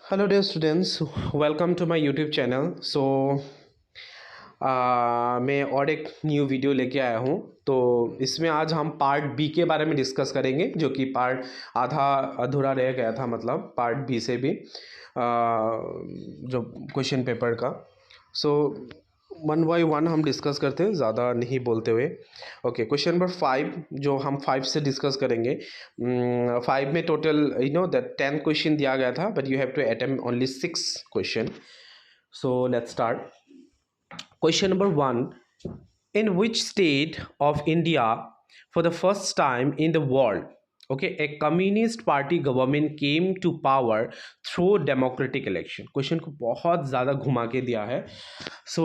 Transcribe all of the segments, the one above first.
Hello dear students, welcome to my YouTube channel. मैं और एक न्यू वीडियो लेके आया हूँ। तो इसमें आज हम पार्ट बी के बारे में डिस्कस करेंगे, जो कि पार्ट आधा अधूरा रह गया था, मतलब पार्ट बी से भी जो क्वेश्चन पेपर का। सो वन बाय वन हम डिस्कस करते हैं, ज़्यादा नहीं बोलते हुए। ओके, क्वेश्चन नंबर 5 जो हम 5 से डिस्कस करेंगे। 5 में टोटल दैट 10 क्वेश्चन दिया गया था, but you have to attempt only 6 question. So let's start. Question number 1. In which state of India, for the first time in the world, okay, a communist party government came to power through democratic election? Question को बहुत ज़्यादा घुमा के दिया है। So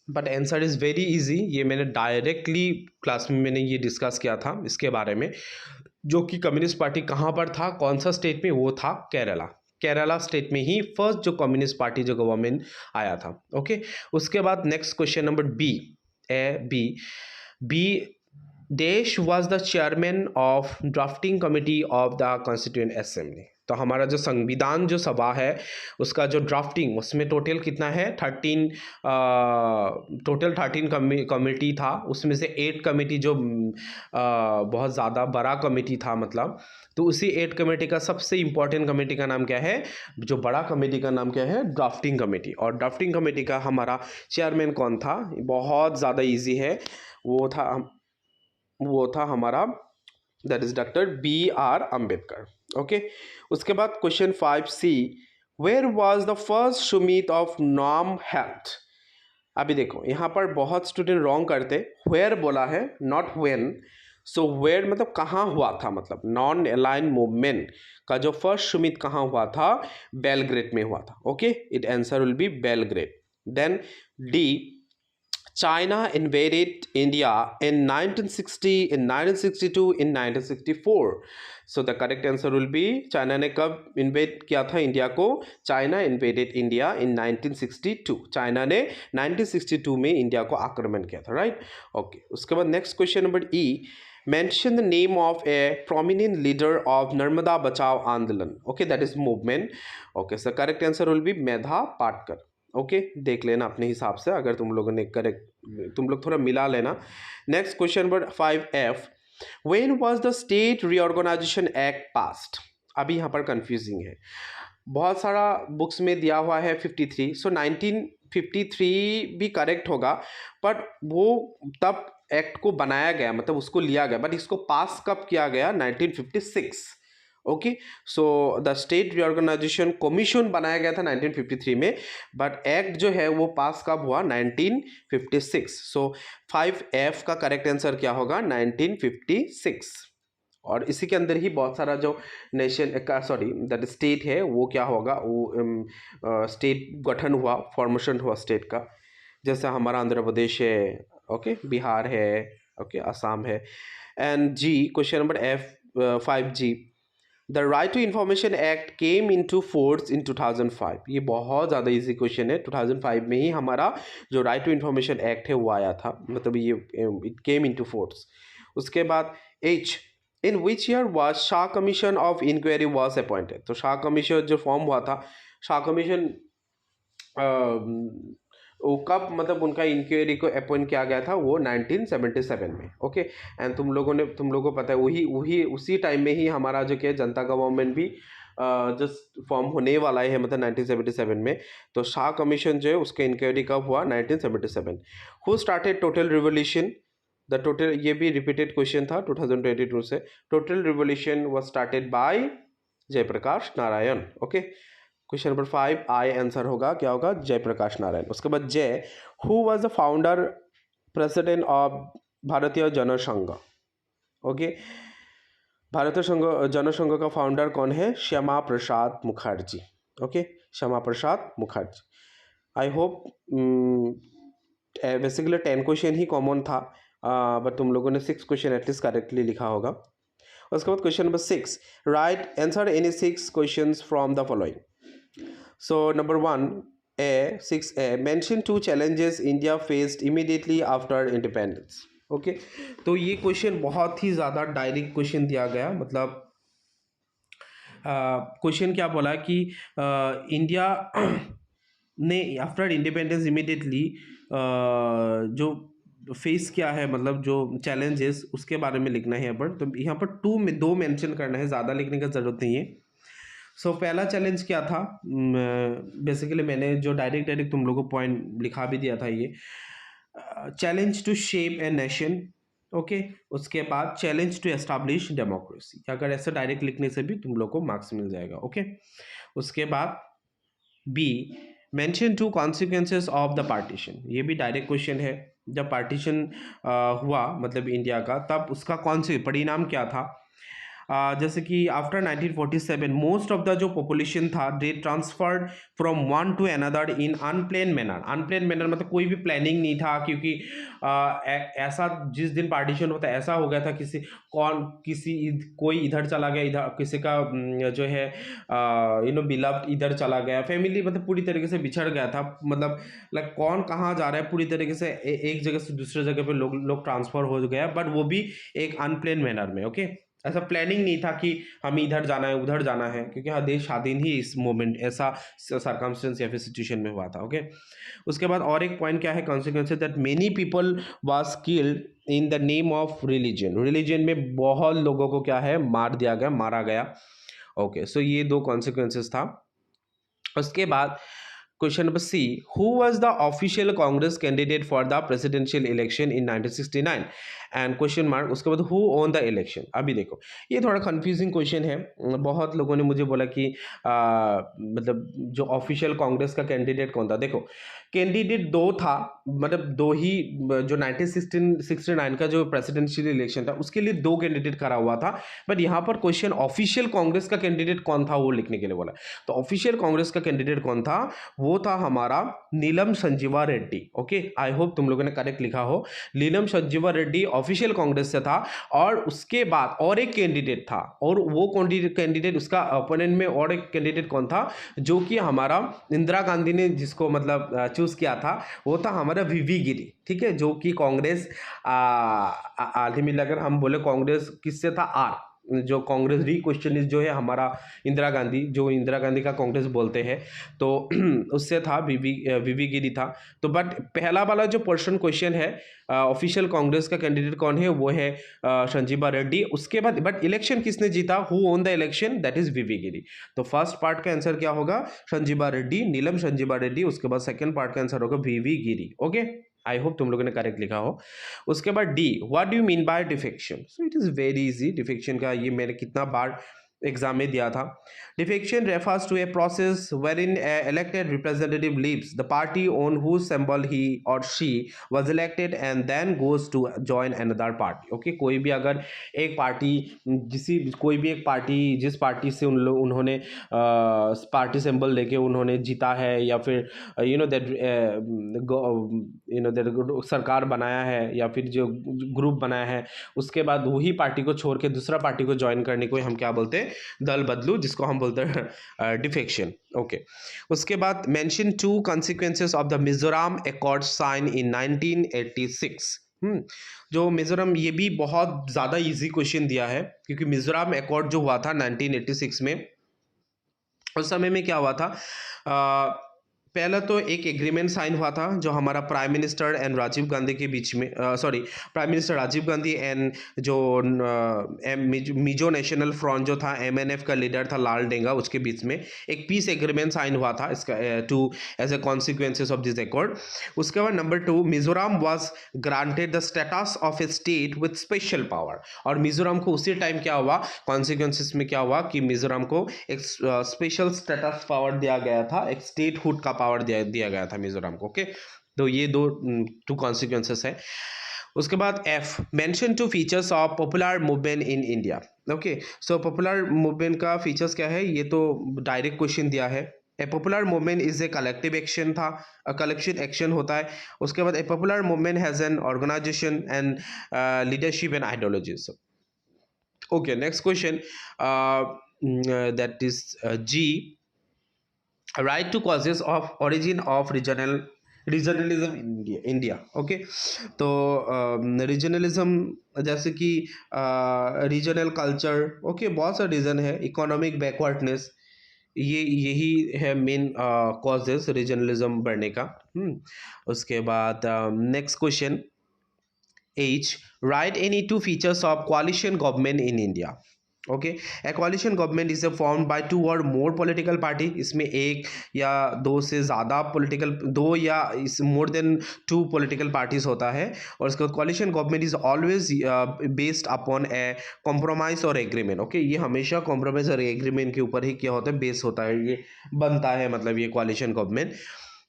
but answer is very easy. ये मैंने directly class में मैंने ये डिस्कस किया था इसके बारे में, जो कि कम्युनिस्ट पार्टी कहाँ पर था, कौन सा स्टेट में, वो था केरला। केरला स्टेट में ही फर्स्ट जो कम्युनिस्ट पार्टी जो गवर्नमेंट आया था। ओके, उसके बाद next question number B, B देश was the chairman of drafting committee of the constituent assembly. तो हमारा जो संविधान जो सभा है उसका जो ड्राफ्टिंग, उसमें टोटल कितना है, 13 कमेटी था। उसमें से 8 कमेटी जो बहुत ज़्यादा बड़ा कमेटी था, मतलब तो उसी 8 कमेटी का सबसे इम्पोर्टेंट कमेटी का नाम क्या है, जो बड़ा कमेटी का नाम क्या है, ड्राफ्टिंग कमेटी। और ड्राफ्टिंग कमेटी का हमारा चेयरमैन कौन था, बहुत ज़्यादा इजी है, वो था हमारा, that is doctor B.R. Ambedkar. Okay, उसके बाद question 5C, where was the first summit of NAM held. अभी देखो यहाँ पर बहुत स्टूडेंट रॉन्ग करते, वेयर बोला है, नॉट व्हेन। सो वेयर मतलब कहाँ हुआ था, मतलब नॉन अलाइन मूवमेंट का जो फर्स्ट सुमित कहाँ हुआ था, बेलग्रेड में हुआ था। Okay, it answer will be Belgrade. Then D, China invaded India in 1960, in 1962, in 1964. So the correct answer will be, China ने कब इन्वेड किया था इंडिया को, China invaded India in 1962। China ने 1962 में इंडिया को आक्रमण किया था, राइट। ओके, उसके बाद next question number E, mention the name of a prominent leader of Narmada Bachao Andolan. Okay, that is movement. Okay, so correct answer will be Medha Patkar. Okay, देख लेना अपने हिसाब से, अगर तुम लोगों ने करेक्ट, तुम लोग थोड़ा मिला लेना। Next question number 5F, when was the state reorganisation act passed. अभी यहाँ पर कंफ्यूजिंग है, बहुत सारा बुक्स में दिया हुआ है 53, सो 1953 भी करेक्ट होगा, बट वो तब एक्ट को बनाया गया, मतलब उसको लिया गया, बट इसको पास कब किया गया, 1956। Okay, so the state reorganisation commission बनाया गया था 1953 में, बट एक्ट जो है वो पास कब हुआ, 1956। सो 5F का करेक्ट आंसर क्या होगा, 1956। और इसी के अंदर ही बहुत सारा जो नेशन का, सॉरी दैट स्टेट है, वो क्या होगा, वो स्टेट गठन हुआ, फॉर्मेशन हुआ स्टेट का। जैसे हमारा आंध्र प्रदेश है, ओके, बिहार है, ओके, असम है। And G, question number F 5G, the right to information act came into force in 2005। ये बहुत ज़्यादा इजी क्वेश्चन है। 2005 में ही हमारा जो राइट टू इंफॉर्मेशन एक्ट है वो आया था, मतलब ये इट केम इनटू फोर्स। उसके बाद H, in which year was Shah commission of inquiry was appointed. तो शाह कमीशन जो फॉर्म हुआ था, शाह कमीशन वो कब, मतलब उनका इंक्वायरी को अपॉइंट किया गया था, वो 1977 में। ओके, एंड तुम लोगों को पता है, वही वही उसी टाइम में ही हमारा जो क्या जनता गवर्नमेंट भी जस्ट फॉर्म होने वाला है, मतलब 1977 में। तो शाह कमीशन जो है उसका इंक्वायरी कब हुआ, 1977। Who started total revolution, the total, ये भी रिपीटेड क्वेश्चन था 2022 से। Total revolution was started by Jayaprakash Narayan. Okay, question number 5 I answer होगा, क्या होगा, जयप्रकाश नारायण। उसके बाद Jai, who was the founder president of Bharatiya Jan Sangh. Okay, Bharatiya Jan Sangh का फाउंडर कौन है, Shyama Prasad Mukherjee. Okay, Shyama Prasad Mukherjee. I hope basically 10 question ही कॉमन था, बट तुम लोगों ने 6 क्वेश्चन एटलीस्ट करेक्टली लिखा होगा। उसके बाद question number 6, right answer any 6 questions from the following. So number 6A, mention 2 challenges India faced immediately after independence. Okay, तो ये क्वेश्चन बहुत ही ज़्यादा डायरेक्ट क्वेश्चन दिया गया, मतलब क्वेश्चन क्या बोला कि इंडिया ने आफ्टर इंडिपेंडेंस इमीडिएटली जो फेस क्या है, मतलब जो चैलेंजेस, उसके बारे में लिखना है यहाँ पर। तो यहाँ पर दो मेंशन करना है, ज़्यादा लिखने का ज़रूरत नहीं है। सो पहला चैलेंज क्या था, बेसिकली मैंने जो डायरेक्ट तुम लोगों को पॉइंट लिखा भी दिया था, ये challenge to shape a nation. Okay, उसके बाद चैलेंज टू एस्टैब्लिश डेमोक्रेसी। अगर ऐसे डायरेक्ट लिखने से भी तुम लोग को मार्क्स मिल जाएगा। ओके, उसके बाद B, mention two consequences of the partition. ये भी डायरेक्ट क्वेश्चन है। जब पार्टीशन हुआ मतलब इंडिया का, तब उसका कौन से परिणाम क्या था। जैसे कि आफ्टर 1947 मोस्ट ऑफ द जो पॉपुलेशन था they transferred from one to another in unplanned manner. Unplanned manner मतलब कोई भी प्लानिंग नहीं था, क्योंकि ऐसा जिस दिन पार्टीशन होता है ऐसा हो गया था, कोई इधर चला गया, इधर किसी का जो है बिलव्ड इधर चला गया, फैमिली मतलब पूरी तरीके से बिछड़ गया था, मतलब लाइक कौन कहाँ जा रहा है, पूरी तरीके से एक जगह से दूसरे जगह पे लोग ट्रांसफर हो गया, बट वो भी एक अनप्लान मैनर में। ओके, ऐसा प्लानिंग नहीं था कि हमें इधर जाना है उधर जाना है, क्योंकि हाँ देश स्वाधीन ही इस मोमेंट ऐसा सरकमस्टेंस या फिर सिचुएशन में हुआ था। ओके, उसके बाद और एक पॉइंट क्या है, consequences that many people was killed in the name of religion. Religion में बहुत लोगों को क्या है, मारा गया। ओके, सो ये दो कॉन्सिक्वेंसेस था। उसके बाद question number C, who was the official Congress candidate for the presidential election in 1969 and question mark. उसके बाद हु ओन द इलेक्शन। अभी देखो ये थोड़ा कंफ्यूजिंग क्वेश्चन है। बहुत लोगों ने मुझे बोला कि मतलब जो ऑफिशियल कांग्रेस का कैंडिडेट कौन था। देखो कैंडिडेट दो था, मतलब दो ही, जो 1969 का जो प्रेसिडेंशियल इलेक्शन था उसके लिए दो कैंडिडेट खड़ा हुआ था, बट यहाँ पर क्वेश्चन ऑफिशियल कांग्रेस का कैंडिडेट कौन था वो लिखने के लिए बोला। तो ऑफिशियल कांग्रेस का कैंडिडेट कौन था, वो था हमारा Neelam Sanjiva Reddy. Okay, I hope तुम लोगों ने करेक्ट लिखा हो। नीलम संजीवा रेड्डी ऑफिशियल कांग्रेस से था, और उसके बाद और एक कैंडिडेट था, और वो कैंडिडेट उसका ओपोनेंट में और एक कैंडिडेट कौन था, जो कि हमारा इंदिरा गांधी ने जिसको मतलब चूज किया था, वो था हमारा वीवी गिरी। ठीक है, जो कि कांग्रेस अल्टीमेटली अगर हम बोले कांग्रेस किससे था, आर, जो कांग्रेस री क्वेश्चन इज जो है हमारा इंदिरा गांधी, जो इंदिरा गांधी का कांग्रेस बोलते हैं, तो उससे था वीवी गिरी था। तो बट पहला वाला जो पर्सन क्वेश्चन है ऑफिशियल कांग्रेस का कैंडिडेट कौन है, वो है संजीवा रेड्डी। उसके बाद बट इलेक्शन किसने जीता, who won the election, that is V V Giri. तो फर्स्ट पार्ट का आंसर क्या होगा, संजीवा रेड्डी, नीलम संजीवा रेड्डी। उसके बाद सेकंड पार्ट का आंसर होगा वीवी गिरी। ओके, आई होप तुम लोगों ने करेक्ट लिखा हो। उसके बाद D, what do you mean by defection. So it is very easy. Defection का ये मैंने कितना बार एग्जाम में दिया था। Defection refers to a process wherein a elected representative leaves the party on whose symbol he or she was elected and then goes to join another party. Okay, कोई भी अगर एक पार्टी कोई भी एक पार्टी जिस पार्टी से उन्होंने पार्टी सिंबल लेके उन्होंने जीता है, या फिर दैट सरकार बनाया है, या फिर जो ग्रुप बनाया है, उसके बाद वही पार्टी को छोड़ के दूसरा पार्टी को ज्वाइन करने को हम क्या बोलते हैं, दल बदलू, जिसको हम बोलते हैं डिफेक्शन। ओके, उसके बाद mention two consequences of the Mizoram accord sign in 1986। जो मिजोरम, ये भी बहुत ज़्यादा इजी क्वेश्चन दिया है, क्योंकि मिजोरम अकॉर्ड जो हुआ था 1986 में, उस समय में क्या हुआ था, पहला तो एक एग्रीमेंट साइन हुआ था जो हमारा prime minister and Rajiv Gandhi के बीच में, prime minister Rajiv Gandhi and जो मिजो नेशनल फ्रंट जो था, एमएनएफ का लीडर था लाल डेंगा, उसके बीच में एक पीस एग्रीमेंट साइन हुआ था इसका two as a consequences of this accord. उसके बाद number 2, Mizoram was granted the status of a state with special power. और मिजोरम को उसी टाइम क्या हुआ, कॉन्सिक्वेंसेस में क्या हुआ कि मिजोरम को एक स्पेशल स्टेटस पावर दिया गया था, एक स्टेटहुड का पावर दिया गया था मिजोरम को। ओके, तो ये टू कॉन्सिक्वेंसेस है। उसके बाद F, mention two features of popular movement in India. Okay, so popular movement का फीचर्स क्या है, ये तो डायरेक्ट क्वेश्चन दिया है। A popular movement is a collective action था, कलेक्शन एक्शन होता है। उसके बाद a popular movement has an organisation and leadership and ideologies. Okay, next question that is G, write two causes of origin of regional regionalism in India. Okay, तो regionalism जैसे कि regional culture, okay, बहुत सा reason है, economic backwardness, यही है main causes regionalism बढ़ने का। उसके बाद next question, H, write any two features of coalition government in India. Okay, A coalition government is formed by two or more political party, इसमें एक या दो से ज़्यादा पॉलिटिकल, दो या इस more than two political parties होता है। और इसका coalition government is always based upon a compromise और एग्रीमेंट। ओके, ये हमेशा कॉम्प्रोमाइज और एग्रीमेंट के ऊपर ही क्या होता है, बेस होता है, ये बनता है, मतलब ये coalition government।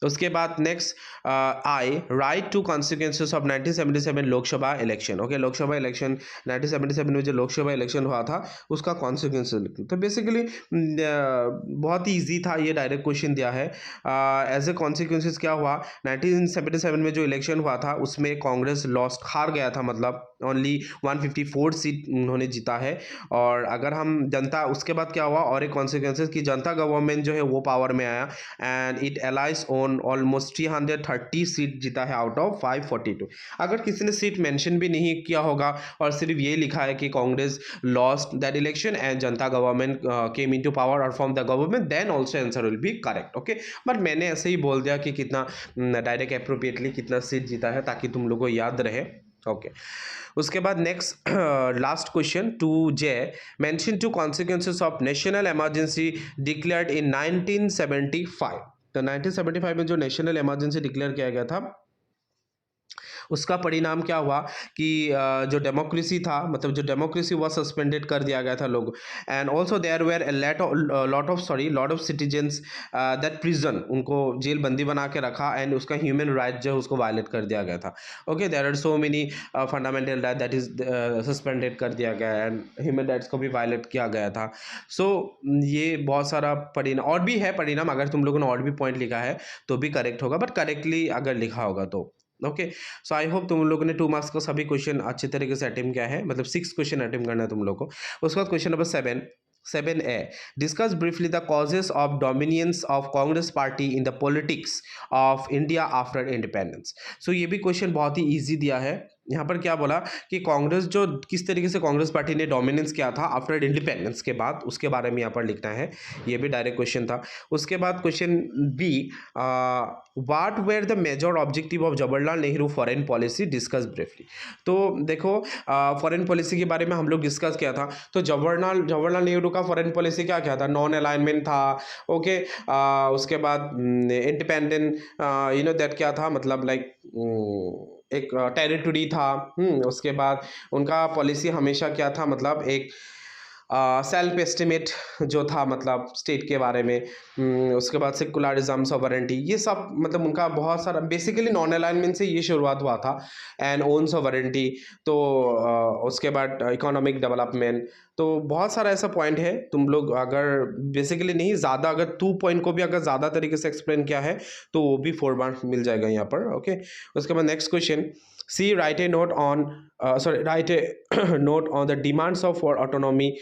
उसके बाद next, I write to consequences of 1977 Lok Sabha election. Okay, Lok Sabha election 1977 में जो लोकसभा इलेक्शन हुआ था उसका कॉन्सिक्वेंसेस। तो बेसिकली बहुत ही ईजी था, ये डायरेक्ट क्वेश्चन दिया है। एज ए कॉन्सिक्वेंसेस क्या हुआ, 1977 में जो इलेक्शन हुआ था उसमें कांग्रेस लॉस्ट, हार गया था, मतलब ओनली 154 सीट उन्होंने जीता है। और अगर हम जनता, उसके बाद क्या हुआ, और एक कॉन्सिक्वेंसेस कि जनता गवर्नमेंट जो है वो पावर में आया and it allies on almost 330 seat जीता है आउट ऑफ 542। अगर किसी ने सीट मेंशन भी नहीं किया होगा और सिर्फ ये लिखा है कि Congress lost that election and Janata government came into power और form the government, then also answer will be correct. Okay, but मैंने ऐसे ही बोल दिया कि कितना डायरेक्ट अप्रोप्रिएटली कितना सीट जीता है ताकि तुम लोगों को याद रहे। ओके, उसके बाद next last question 2J, mention two consequences of national emergency declared in 1975। तो 1975 में जो नेशनल इमरजेंसी डिक्लेयर किया गया था उसका परिणाम क्या हुआ कि जो डेमोक्रेसी था, मतलब जो डेमोक्रेसी वह सस्पेंडेड कर दिया गया था लोग। And also there were lot of citizens that prison, उनको जेल बंदी बना के रखा एंड उसका ह्यूमन राइट जो है उसको वायलेट कर दिया गया था। Okay, there are so many fundamental right that is suspended कर दिया गया एंड ह्यूमन राइट्स को भी वायलेट किया गया था। सो ये बहुत सारा परिणाम और भी है परिणाम, अगर तुम लोगों ने और भी पॉइंट लिखा है तो भी करेक्ट होगा, बट करेक्टली अगर लिखा होगा तो। ओके, सो आई होप तुम लोगों ने 2 मार्क्स को सभी क्वेश्चन अच्छे तरीके से अटेम्प्ट किया है, मतलब 6 क्वेश्चन अटेम्प्ट करना है तुम लोग को। उसके बाद question number 7A, discuss briefly the causes of dominions of Congress party in the politics of India after independence. So ये भी क्वेश्चन बहुत ही ईजी दिया है। यहाँ पर क्या बोला कि कांग्रेस जो किस तरीके से कांग्रेस पार्टी ने डोमिनेंस किया था आफ्टर इंडिपेंडेंस के बाद, उसके बारे में यहाँ पर लिखना है, ये भी डायरेक्ट क्वेश्चन था। उसके बाद question B, what were the major objective of Jawaharlal Nehru foreign policy, discuss briefly. तो देखो फॉरेन पॉलिसी के बारे में हम लोग डिस्कस किया था। तो जवाहरलाल नेहरू का फॉरेन पॉलिसी क्या था, नॉन अलाइनमेंट था। ओके, उसके बाद इंडिपेंडेंट दैट क्या था, मतलब लाइक एक टेरिटरी था। उसके बाद उनका पॉलिसी हमेशा क्या था, मतलब एक सेल्फ एस्टिमेट जो था, मतलब स्टेट के बारे में। उसके बाद सेकुलरिज्म, सॉवरेंटी, ये सब मतलब उनका बहुत सारा, बेसिकली नॉन अलाइनमेंट से ये शुरुआत हुआ था एंड ओन सॉवरेंटी। तो उसके बाद इकोनॉमिक डेवलपमेंट, तो बहुत सारा ऐसा पॉइंट है। तुम लोग अगर बेसिकली नहीं ज़्यादा, अगर 2 पॉइंट को भी अगर ज़्यादा तरीके से एक्सप्लेन किया है तो वो भी 4 मार्क्स मिल जाएगा यहाँ पर। ओके, उसके बाद next question, C write a note on write a note on the demands of for autonomy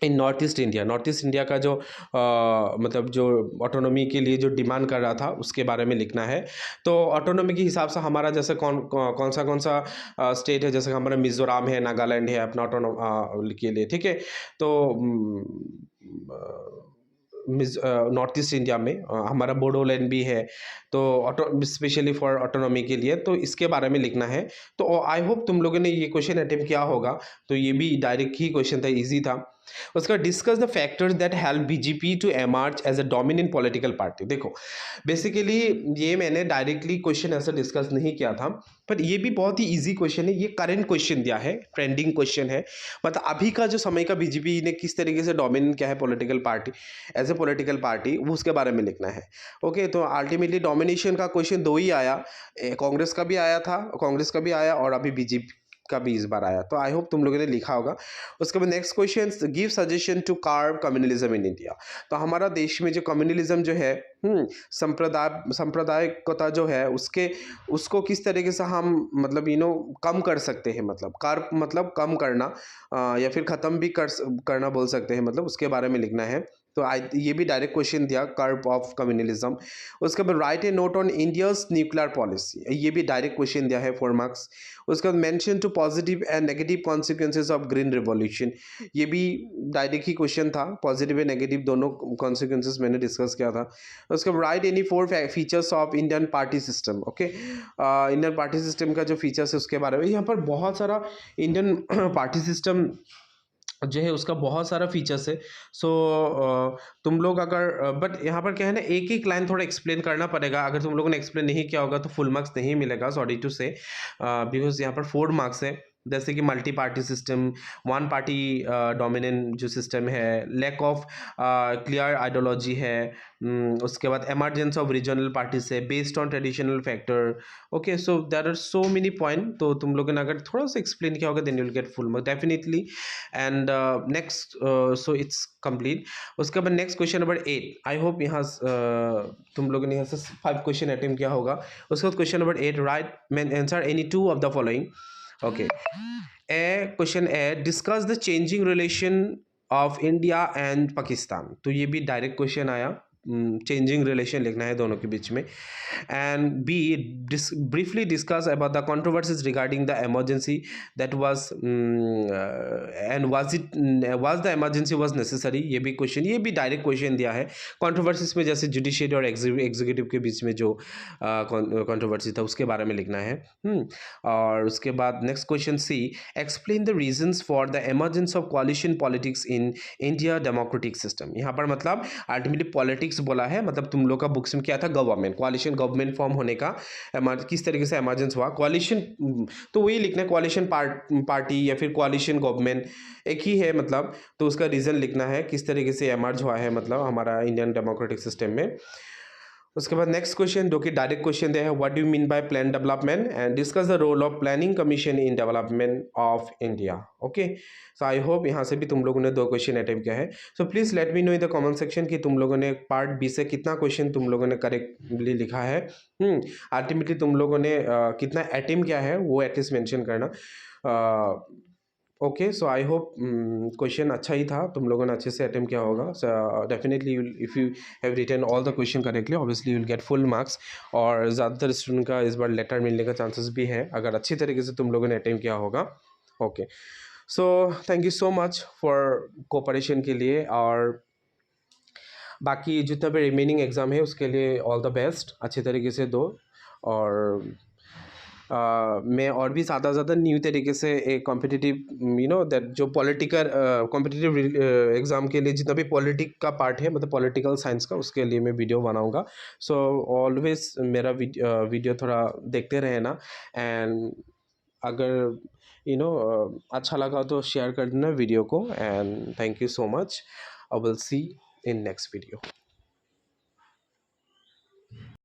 in north east India का जो मतलब जो ऑटोनॉमी के लिए जो डिमांड कर रहा था उसके बारे में लिखना है। तो ऑटोनॉमी के हिसाब से हमारा जैसे कौन सा स्टेट है, जैसे हमारा मिज़ोरम है, नागालैंड है अपना ऑटोनॉमी के लिए, ठीक है। तो नॉर्थ ईस्ट इंडिया में हमारा बोडोलैंड भी है, तो स्पेशली फॉर ऑटोनॉमी के लिए, तो इसके बारे में लिखना है। तो आई होप तुम लोगों ने ये क्वेश्चन अटेम्प्ट किया होगा, तो ये भी डायरेक्ट ही क्वेश्चन था, इजी था। उसका discuss the factors that help BJP to emerge as a dominant political party. देखो बेसिकली ये मैंने डायरेक्टली क्वेश्चन ऐसा डिस्कस नहीं किया था, पर ये भी बहुत ही इजी क्वेश्चन है, ये करंट क्वेश्चन दिया है, ट्रेंडिंग क्वेश्चन है, मतलब अभी का जो समय का बीजेपी ने किस तरीके से डोमिनेंट किया है political party, as a political party, वो उसके बारे में लिखना है। ओके, तो अल्टीमेटली डोमिनेशन का क्वेश्चन 2 ही आया, कांग्रेस का भी आया था, कांग्रेस का भी आया और अभी बीजेपी का भी इस बार आया। तो आई होप तुम लोगों ने लिखा होगा। उसके बाद next question, give suggestion to curb communalism in India. तो हमारा देश में जो कम्युनलिज्म जो है, सांप्रदायिकता जो है, उसको किस तरीके से हम मतलब कम कर सकते हैं, मतलब कार्व मतलब कम करना या फिर ख़त्म भी करना बोल सकते हैं, मतलब उसके बारे में लिखना है। तो ये भी डायरेक्ट क्वेश्चन दिया, कर्व ऑफ कम्युनलिज्म। उसके बाद right a note on India's nuclear policy, ये भी डायरेक्ट क्वेश्चन दिया है 4 मार्क्स। उसके बाद mention two positive and negative consequences of green revolution, ये भी डायरेक्ट ही क्वेश्चन था, पॉजिटिव एंड नेगेटिव दोनों कॉन्सिक्वेंसेज मैंने डिस्कस किया था। उसके बाद write any 4 features of Indian party system. Okay, Indian party system का जो फीचर्स है उसके बारे में, यहाँ पर बहुत सारा इंडियन पार्टी सिस्टम जो है उसका बहुत सारा फीचर्स है। सो तुम लोग अगर बट यहाँ पर क्या है ना, एक एक लाइन थोड़ा एक्सप्लेन करना पड़ेगा, अगर तुम लोगों ने एक्सप्लेन नहीं किया होगा तो फुल मार्क्स नहीं मिलेगा, सॉरी टू से, बिकॉज यहाँ पर 4 मार्क्स है। जैसे कि multi party system, one party dominant जो सिस्टम है, लैक ऑफ क्लियर आइडियोलॉजी है, उसके बाद एमरजेंस ऑफ रीजनल पार्टीज है based on traditional factor. Okay, so there are so many point, तो तुम लोगों ने अगर थोड़ा सा एक्सप्लेन किया होगा then you will get full mark definitely. And next, so it's complete. उसके बाद next question number 8, I hope यहाँ तुम लोगों ने यहाँ से 5 क्वेश्चन अटेम्प्ट किया होगा। उसके बाद question number 8, write man answer any 2 of the following. Okay, question A, discuss the changing relation of India and Pakistan, तो ये भी डायरेक्ट क्वेश्चन आया, चेंजिंग रिलेशन लिखना है दोनों के बीच में। And B, briefly discuss about the controversies regarding the emergency that was and was the emergency was necessary, ये भी क्वेश्चन, ये भी डायरेक्ट क्वेश्चन दिया है। कंट्रोवर्सीज में जैसे जुडिशियरी और एग्जीक्यूटिव के बीच में जो कंट्रोवर्सी था उसके बारे में लिखना है। और उसके बाद next question C, explain the reasons for the emergence of coalition politics in India democratic system. यहाँ पर मतलब अल्टीमेटली पॉलिटिक्स बोला है, मतलब तुम लोग का बुक्स में क्या था, गवर्नमेंट, कोalition गवर्नमेंट फॉर्म होने का किस तरीके से इमरजेंस हुआ, कोalition, तो वही लिखना है, कोalition पार्टी या फिर कोalition गवर्नमेंट एक ही है मतलब, तो उसका रीज़न लिखना है किस तरीके से इमर्ज हुआ है मतलब हमारा इंडियन डेमोक्रेटिक सिस्टम में। उसके बाद नेक्स्ट क्वेश्चन जो कि डायरेक्ट क्वेश्चन दिया है, what do you mean by plan development and discuss the role of planning commission in development of India. Okay, so I hope यहाँ से भी तुम लोगों ने 2 क्वेश्चन अटेम्प्ट किया है। So please let me know in the comment section कि तुम लोगों ने पार्ट बी से कितना क्वेश्चन तुम लोगों ने करेक्टली लिखा है। अल्टीमेटली तुम लोगों ने कितना अटेम्प्ट किया है वो एटलीस्ट मेंशन करना। Okay, so I hope question अच्छा ही था, तुम लोगों ने अच्छे से अटेम्प्ट किया होगा। Definitely if you have written all the question correctly obviously you will get full marks, और ज़्यादातर स्टूडेंट का इस बार लेटर मिलने का चांसेस भी है अगर अच्छी तरीके से तुम लोगों ने अटेम्प्ट किया होगा। Okay, so thank you so much for cooperation के लिए, और बाकी जितना भी रिमेनिंग एग्ज़ाम है उसके लिए ऑल द बेस्ट, अच्छे तरीके से दो। और मैं और भी ज़्यादा ज़्यादा न्यू तरीके से एक कॉम्पिटिटिव यू नो दैट जो पॉलिटिकल कॉम्पिटिटिव एग्ज़ाम के लिए जितना भी पॉलिटिक का पार्ट है मतलब पॉलिटिकल साइंस का, उसके लिए मैं वीडियो बनाऊंगा। सो ऑलवेज मेरा वीडियो थोड़ा देखते रहना, एंड अगर अच्छा लगा तो शेयर कर देना वीडियो को, and thank you so much. I will see in next video.